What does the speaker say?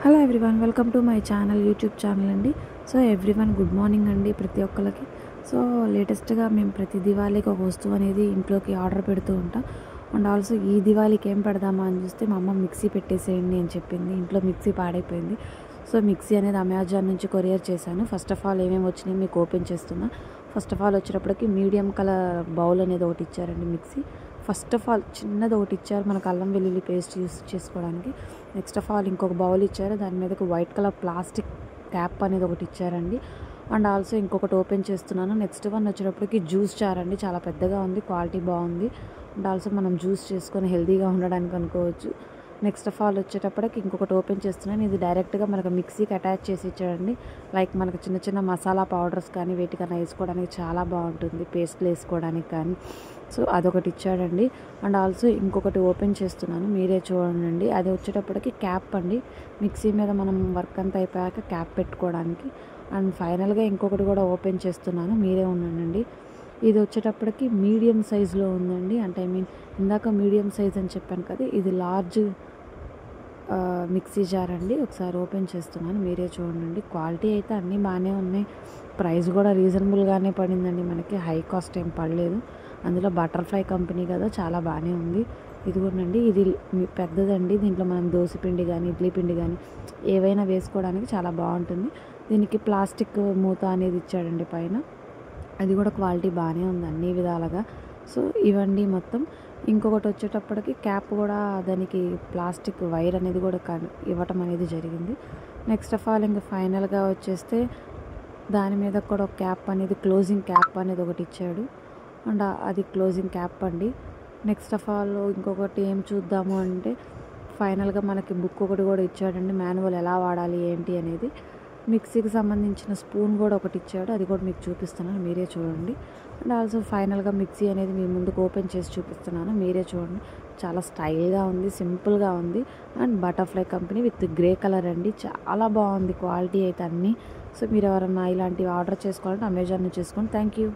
Hello everyone, welcome to my channel, YouTube channel అండి. So everyone good morning అండి ప్రతి ఒక్కరికి. సో లేటెస్ట్గా మేము ప్రతి దివాళీకి ఒక వస్తువు అనేది ఇంట్లోకి ఆర్డర్ పెడుతూ ఉంటాం. అండ్ ఆల్సో ఈ దివాళీకి ఏం పెడదామా అని చూస్తే మా అమ్మ మిక్సీ పెట్టేసేయండి అని చెప్పింది. ఇంట్లో మిక్సీ పాడైపోయింది. సో మిక్సీ అనేది అమెజాన్ నుంచి కొరియర్ చేశాను. ఫస్ట్ ఆఫ్ ఆల్ ఏమేమి వచ్చినాయి మీకు ఓపెన్ చేస్తున్నా. ఫస్ట్ ఆఫ్ ఆల్ వచ్చేటప్పటికి మీడియం కలర్ బౌల్ అనేది ఒకటి ఇచ్చారండి. మిక్సీ ఫస్ట్ ఆఫ్ ఆల్ చిన్నది ఒకటి ఇచ్చారు మనకు అల్లం వెల్లుల్లి పేస్ట్ యూస్ చేసుకోవడానికి. నెక్స్ట్ ఆఫ్ ఆల్ ఇంకొక బౌల్ ఇచ్చారు, దాని మీదకి వైట్ కలర్ ప్లాస్టిక్ క్యాప్ అనేది ఒకటి ఇచ్చారండి. అండ్ ఆల్సో ఇంకొకటి ఓపెన్ చేస్తున్నాను. నెక్స్ట్ వన్ వచ్చేటప్పటికి జ్యూస్ జార్ అండి, చాలా పెద్దగా ఉంది, క్వాలిటీ బాగుంది. అండ్ ఆల్సో మనం జ్యూస్ చేసుకొని హెల్తీగా ఉండడానికి అనుకోవచ్చు. నెక్స్ట్ ఆఫ్ ఆల్ వచ్చేటప్పటికి ఇంకొకటి ఓపెన్ చేస్తున్నాను. ఇది డైరెక్ట్గా మనకు మిక్సీకి అటాచ్ చేసి ఇచ్చాడండి. లైక్ మనకు చిన్న చిన్న మసాలా పౌడర్స్ కానీ వేటికన్నా వేసుకోవడానికి చాలా బాగుంటుంది, పేస్ట్లు వేసుకోవడానికి కానీ. సో అదొకటి ఇచ్చాడండి. అండ్ ఆల్సో ఇంకొకటి ఓపెన్ చేస్తున్నాను, మీరే చూడండి. అది వచ్చేటప్పటికి క్యాప్ అండి, మిక్సీ మీద మనం వర్క్ అంతా అయిపోయాక క్యాప్ పెట్టుకోవడానికి. అండ్ ఫైనల్గా ఇంకొకటి కూడా ఓపెన్ చేస్తున్నాను, మీరే ఉండండి. ఇది వచ్చేటప్పటికి మీడియం సైజులో ఉందండి. అంటే ఇందాక మీడియం సైజ్ అని చెప్పాను కదా, ఇది లార్జ్ మిక్సీ జార్ అండి. ఒకసారి ఓపెన్ చేస్తున్నాను, మీరే చూడండి. క్వాలిటీ అయితే అన్నీ బాగానే ఉన్నాయి, ప్రైస్ కూడా రీజనబుల్గానే పడిందండి మనకి, హై కాస్ట్ ఏం పడలేదు. అందులో బటర్ఫ్లై కంపెనీ కదా, చాలా బాగానే ఉంది. ఇదిగోనండి, ఇది పెద్దదండి. దీంట్లో మనం దోశ పిండి కానీ ఇడ్లీ పిండి కానీ ఏవైనా వేసుకోవడానికి చాలా బాగుంటుంది. దీనికి ప్లాస్టిక్ మూత అనేది ఇచ్చాడండి పైన, అది కూడా క్వాలిటీ బాగానే ఉంది అన్ని విధాలుగా. సో ఇవండి మొత్తం. ఇంకొకటి వచ్చేటప్పటికి క్యాప్ కూడా దానికి ప్లాస్టిక్ వైర్ అనేది కూడా ఇవ్వటం అనేది జరిగింది. నెక్స్ట్ ఆఫ్ ఆల్ ఇంకా ఫైనల్గా వచ్చేస్తే దాని మీద కూడా ఒక క్యాప్ అనేది, క్లోజింగ్ క్యాప్ అనేది ఒకటి ఇచ్చాడు. అండ్ అది క్లోజింగ్ క్యాప్ అండి. నెక్స్ట్ ఆఫ్ ఆల్ ఇంకొకటి ఏం చూద్దాము అంటే ఫైనల్గా మనకి బుక్ ఒకటి కూడా ఇచ్చాడండి, మాన్యువల్ ఎలా వాడాలి ఏంటి అనేది. మిక్సీకి సంబంధించిన స్పూన్ కూడా ఒకటి ఇచ్చాడు, అది కూడా మీకు చూపిస్తున్నాను, మీరే చూడండి. అండ్ ఆల్సో ఫైనల్గా మిక్సీ అనేది మీ ముందుకు ఓపెన్ చేసి చూపిస్తున్నాను, మీరే చూడండి. చాలా స్టైల్గా ఉంది, సింపుల్గా ఉంది. And butterfly company with grey colour అండి, చాలా బాగుంది క్వాలిటీ అయితే అన్నీ. సో మీరు ఎవరన్నా ఇలాంటివి ఆర్డర్ చేసుకోవాలంటే అమెజాన్ నుంచి చేసుకోండి. Thank you.